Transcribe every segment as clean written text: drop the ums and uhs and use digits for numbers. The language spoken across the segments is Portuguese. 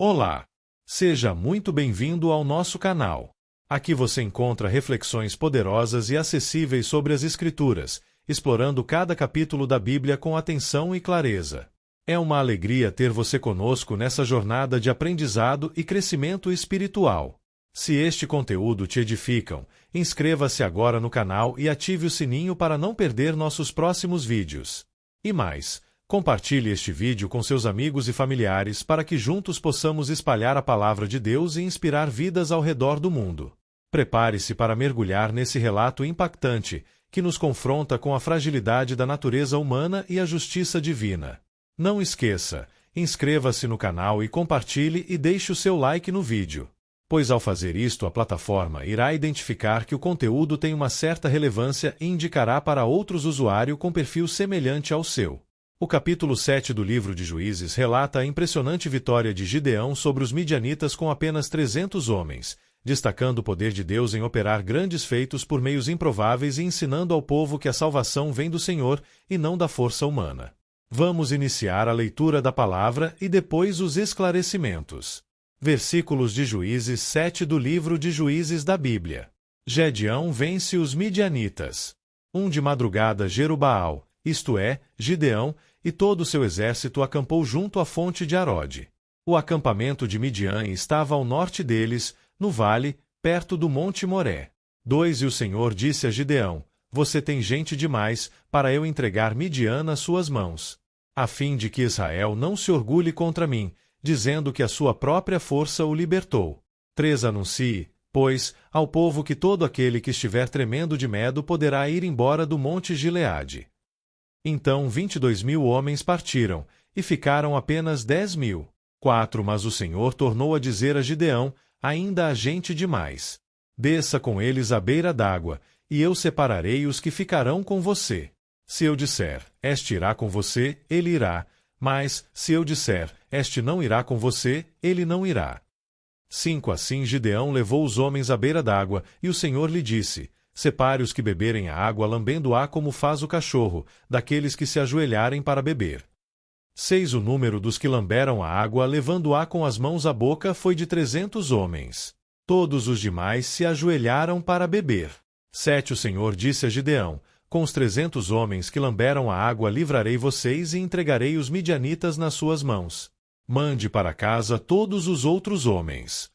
Olá! Seja muito bem-vindo ao nosso canal. Aqui você encontra reflexões poderosas e acessíveis sobre as Escrituras, explorando cada capítulo da Bíblia com atenção e clareza. É uma alegria ter você conosco nessa jornada de aprendizado e crescimento espiritual. Se este conteúdo te edificam, inscreva-se agora no canal e ative o sininho para não perder nossos próximos vídeos. E mais, compartilhe este vídeo com seus amigos e familiares para que juntos possamos espalhar a palavra de Deus e inspirar vidas ao redor do mundo. Prepare-se para mergulhar nesse relato impactante que nos confronta com a fragilidade da natureza humana e a justiça divina. Não esqueça, inscreva-se no canal e compartilhe e deixe o seu like no vídeo, pois ao fazer isto a plataforma irá identificar que o conteúdo tem uma certa relevância e indicará para outros usuários com perfil semelhante ao seu. O capítulo 7 do livro de Juízes relata a impressionante vitória de Gideão sobre os midianitas com apenas 300 homens, destacando o poder de Deus em operar grandes feitos por meios improváveis e ensinando ao povo que a salvação vem do Senhor e não da força humana. Vamos iniciar a leitura da palavra e depois os esclarecimentos. Versículos de Juízes 7 do livro de Juízes da Bíblia. Gedeão vence os midianitas. De madrugada Jerubaal, isto é, Gideão, e todo o seu exército acampou junto à fonte de Arode. O acampamento de Midian estava ao norte deles, no vale, perto do monte Moré. E o Senhor disse a Gideão: Você tem gente demais para eu entregar Midian nas suas mãos, a fim de que Israel não se orgulhe contra mim, dizendo que a sua própria força o libertou. 3 Anuncie, pois, ao povo que todo aquele que estiver tremendo de medo poderá ir embora do monte Gileade. Então 22.000 homens partiram, e ficaram apenas 10.000. Mas o Senhor tornou a dizer a Gideão: Ainda há gente demais. Desça com eles à beira d'água, e eu separarei os que ficarão com você. Se eu disser, este irá com você, ele irá. Mas, se eu disser, este não irá com você, ele não irá. 5 Assim Gideão levou os homens à beira d'água, e o Senhor lhe disse: Separe os que beberem a água lambendo-a como faz o cachorro, daqueles que se ajoelharem para beber. 6 O número dos que lamberam a água levando-a com as mãos à boca foi de 300 homens. Todos os demais se ajoelharam para beber. 7 O Senhor disse a Gideão: Com os 300 homens que lamberam a água livrarei vocês e entregarei os midianitas nas suas mãos. Mande para casa todos os outros homens.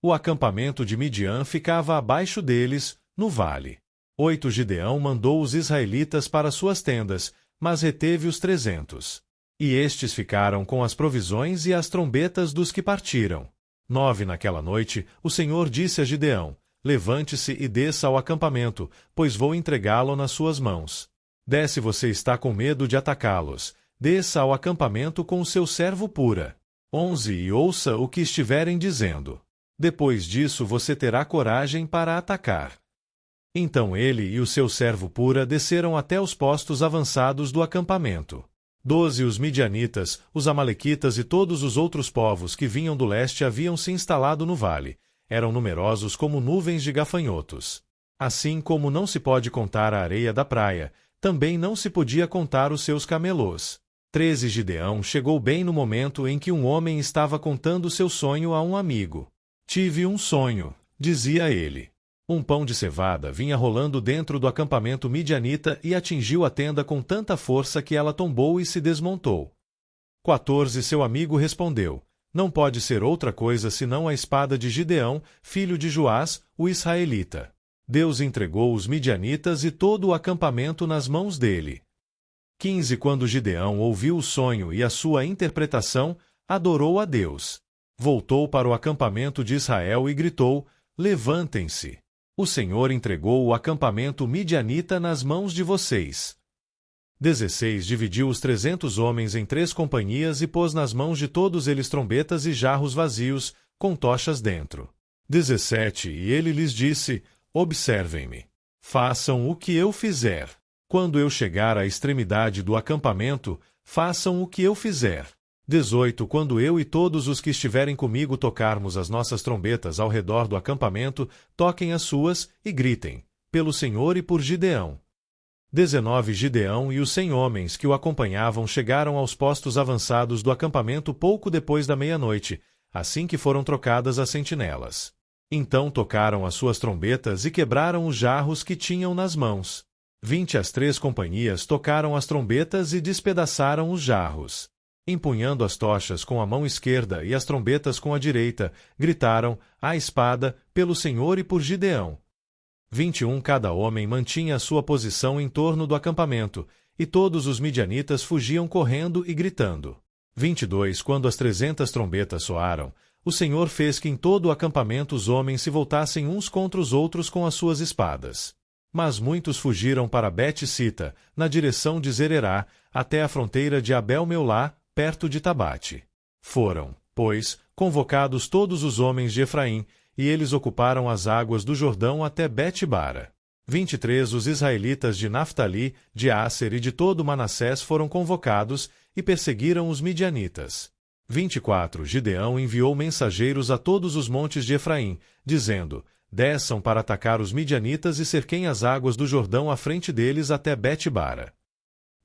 O acampamento de Midian ficava abaixo deles, no vale. 8 Gideão mandou os israelitas para suas tendas, mas reteve os 300. E estes ficaram com as provisões e as trombetas dos que partiram. 9 Naquela noite, o Senhor disse a Gideão: Levante-se e desça ao acampamento, pois vou entregá-lo nas suas mãos. 10 Se você está com medo de atacá-los, desça ao acampamento com o seu servo Pura. 11 E ouça o que estiverem dizendo. Depois disso você terá coragem para atacar. Então ele e o seu servo Pura desceram até os postos avançados do acampamento. 12 Os midianitas, os amalequitas e todos os outros povos que vinham do leste haviam se instalado no vale. Eram numerosos como nuvens de gafanhotos. Assim como não se pode contar a areia da praia, também não se podia contar os seus camelôs. 13 Gideão chegou bem no momento em que um homem estava contando seu sonho a um amigo. Tive um sonho, dizia ele. Um pão de cevada vinha rolando dentro do acampamento midianita e atingiu a tenda com tanta força que ela tombou e se desmontou. 14 Seu amigo respondeu: Não pode ser outra coisa senão a espada de Gideão, filho de Joás, o israelita. Deus entregou os midianitas e todo o acampamento nas mãos dele. 15 Quando Gideão ouviu o sonho e a sua interpretação, adorou a Deus. Voltou para o acampamento de Israel e gritou: Levantem-se! O Senhor entregou o acampamento midianita nas mãos de vocês. 16 Dividiu os 300 homens em 3 companhias e pôs nas mãos de todos eles trombetas e jarros vazios, com tochas dentro. 17 E ele lhes disse: Observem-me. Façam o que eu fizer. Quando eu chegar à extremidade do acampamento, façam o que eu fizer. 18 Quando eu e todos os que estiverem comigo tocarmos as nossas trombetas ao redor do acampamento, toquem as suas e gritem: Pelo Senhor e por Gideão. 19 Gideão e os 100 homens que o acompanhavam chegaram aos postos avançados do acampamento pouco depois da meia-noite, assim que foram trocadas as sentinelas. Então tocaram as suas trombetas e quebraram os jarros que tinham nas mãos. 20 as 3 companhias tocaram as trombetas e despedaçaram os jarros. Empunhando as tochas com a mão esquerda e as trombetas com a direita, gritaram, à espada, pelo Senhor e por Gideão. 21 cada homem mantinha a sua posição em torno do acampamento, e todos os midianitas fugiam correndo e gritando. 22 Quando as 300 trombetas soaram, o Senhor fez que em todo o acampamento os homens se voltassem uns contra os outros com as suas espadas. Mas muitos fugiram para Bet-Sita, na direção de Zererá, até a fronteira de Abel-Meolá, perto de Tabate. Foram, pois, convocados todos os homens de Efraim, e eles ocuparam as águas do Jordão até Bet-Bara. 23 Os israelitas de Naftali, de Asser e de todo Manassés foram convocados, e perseguiram os midianitas. 24 Gideão enviou mensageiros a todos os montes de Efraim, dizendo, desçam para atacar os midianitas e cerquem as águas do Jordão à frente deles até Bet-Bara.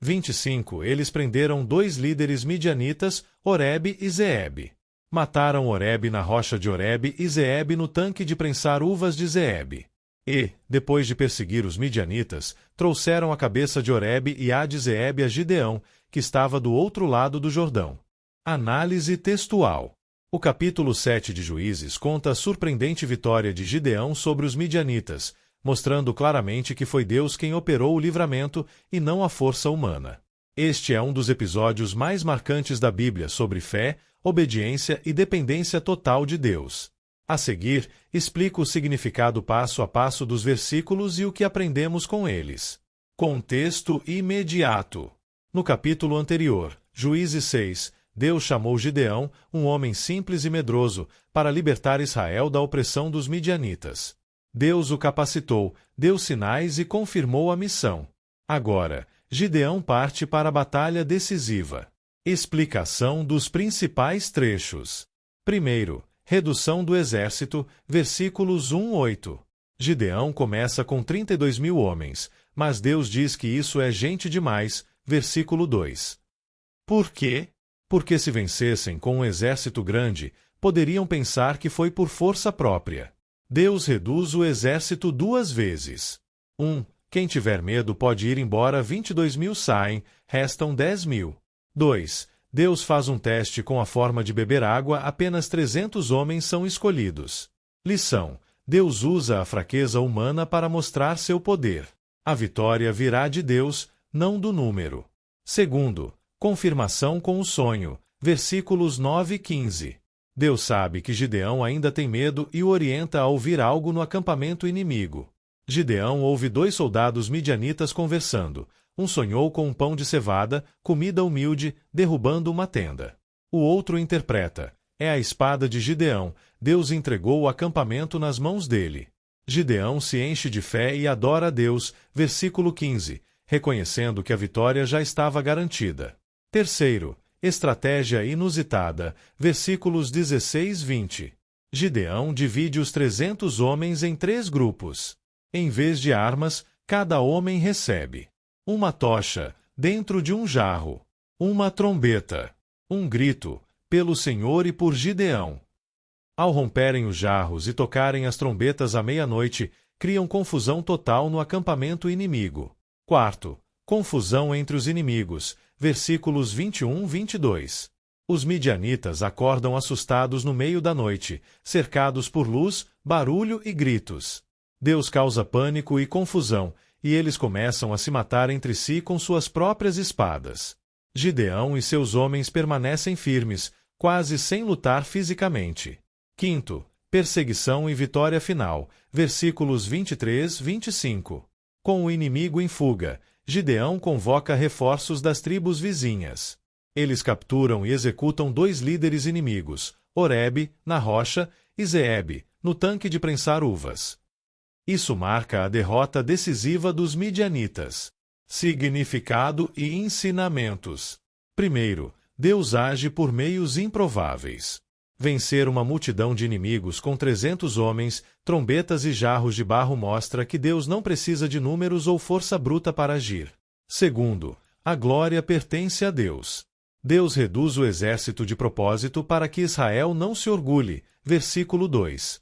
25 Eles prenderam 2 líderes midianitas, Oreb e Zeeb. Mataram Oreb na rocha de Oreb e Zeeb no tanque de prensar uvas de Zeeb. E, depois de perseguir os midianitas, trouxeram a cabeça de Oreb e a de Zeeb a Gideão, que estava do outro lado do Jordão. Análise textual. O capítulo 7 de Juízes conta a surpreendente vitória de Gideão sobre os midianitas, mostrando claramente que foi Deus quem operou o livramento e não a força humana. Este é um dos episódios mais marcantes da Bíblia sobre fé, obediência e dependência total de Deus. A seguir, explico o significado passo a passo dos versículos e o que aprendemos com eles. Contexto imediato. No capítulo anterior, Juízes 6, Deus chamou Gideão, um homem simples e medroso, para libertar Israel da opressão dos midianitas. Deus o capacitou, deu sinais e confirmou a missão. Agora, Gideão parte para a batalha decisiva. Explicação dos principais trechos. Primeiro, redução do exército, versículos 1-8. Gideão começa com 32.000 homens, mas Deus diz que isso é gente demais, versículo 2. Por quê? Porque se vencessem com um exército grande, poderiam pensar que foi por força própria. Deus reduz o exército 2 vezes. 1. Quem tiver medo pode ir embora, 22.000 saem, restam 10.000. 2. Deus faz um teste com a forma de beber água, apenas 300 homens são escolhidos. Lição: Deus usa a fraqueza humana para mostrar seu poder. A vitória virá de Deus, não do número. Segundo, confirmação com o sonho, versículos 9 e 15. Deus sabe que Gideão ainda tem medo e o orienta a ouvir algo no acampamento inimigo. Gideão ouve 2 soldados midianitas conversando. Um sonhou com um pão de cevada, comida humilde, derrubando uma tenda. O outro interpreta: é a espada de Gideão, Deus entregou o acampamento nas mãos dele. Gideão se enche de fé e adora a Deus, versículo 15, reconhecendo que a vitória já estava garantida. Terceiro, estratégia inusitada, versículos 16-20. Gideão divide os 300 homens em 3 grupos. Em vez de armas, cada homem recebe uma tocha, dentro de um jarro, uma trombeta, um grito, pelo Senhor e por Gideão. Ao romperem os jarros e tocarem as trombetas à meia-noite, criam confusão total no acampamento inimigo. Quarto, confusão entre os inimigos, versículos 21-22. Os midianitas acordam assustados no meio da noite, cercados por luz, barulho e gritos. Deus causa pânico e confusão, e eles começam a se matar entre si com suas próprias espadas. Gideão e seus homens permanecem firmes, quase sem lutar fisicamente. Quinto, perseguição e vitória final, versículos 23-25. Com o inimigo em fuga, Gideão convoca reforços das tribos vizinhas. Eles capturam e executam 2 líderes inimigos, Oreb, na rocha, e Zeeb, no tanque de prensar uvas. Isso marca a derrota decisiva dos midianitas. Significado e ensinamentos. Primeiro, Deus age por meios improváveis. Vencer uma multidão de inimigos com 300 homens, trombetas e jarros de barro mostra que Deus não precisa de números ou força bruta para agir. Segundo, a glória pertence a Deus. Deus reduz o exército de propósito para que Israel não se orgulhe. Versículo 2.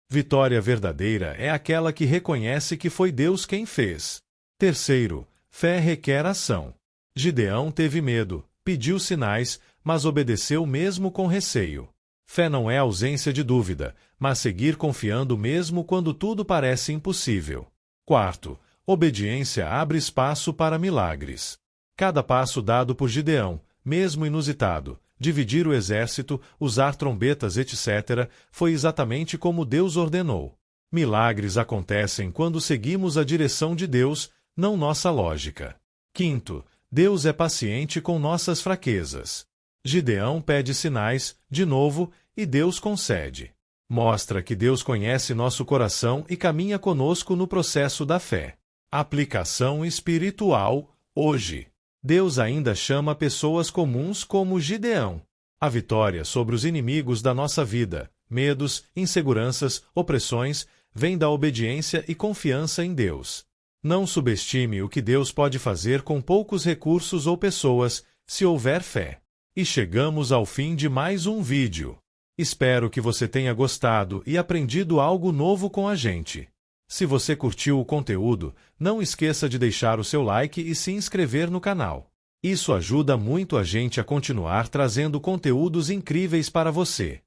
Vitória verdadeira é aquela que reconhece que foi Deus quem fez. Terceiro, fé requer ação. Gideão teve medo, pediu sinais, mas obedeceu mesmo com receio. Fé não é ausência de dúvida, mas seguir confiando mesmo quando tudo parece impossível. Quarto, obediência abre espaço para milagres. Cada passo dado por Gideão, mesmo inusitado, dividir o exército, usar trombetas, etc., foi exatamente como Deus ordenou. Milagres acontecem quando seguimos a direção de Deus, não nossa lógica. Quinto, Deus é paciente com nossas fraquezas. Gideão pede sinais, de novo, e Deus concede. Mostra que Deus conhece nosso coração e caminha conosco no processo da fé. Aplicação espiritual, hoje. Deus ainda chama pessoas comuns como Gideão. A vitória sobre os inimigos da nossa vida, medos, inseguranças, opressões, vem da obediência e confiança em Deus. Não subestime o que Deus pode fazer com poucos recursos ou pessoas, se houver fé. E chegamos ao fim de mais um vídeo. Espero que você tenha gostado e aprendido algo novo com a gente. Se você curtiu o conteúdo, não esqueça de deixar o seu like e se inscrever no canal. Isso ajuda muito a gente a continuar trazendo conteúdos incríveis para você.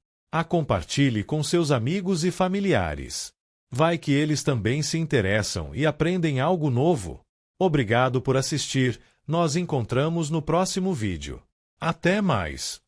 Compartilhe com seus amigos e familiares. Vai que eles também se interessam e aprendem algo novo. Obrigado por assistir. Nós encontramos no próximo vídeo. Até mais!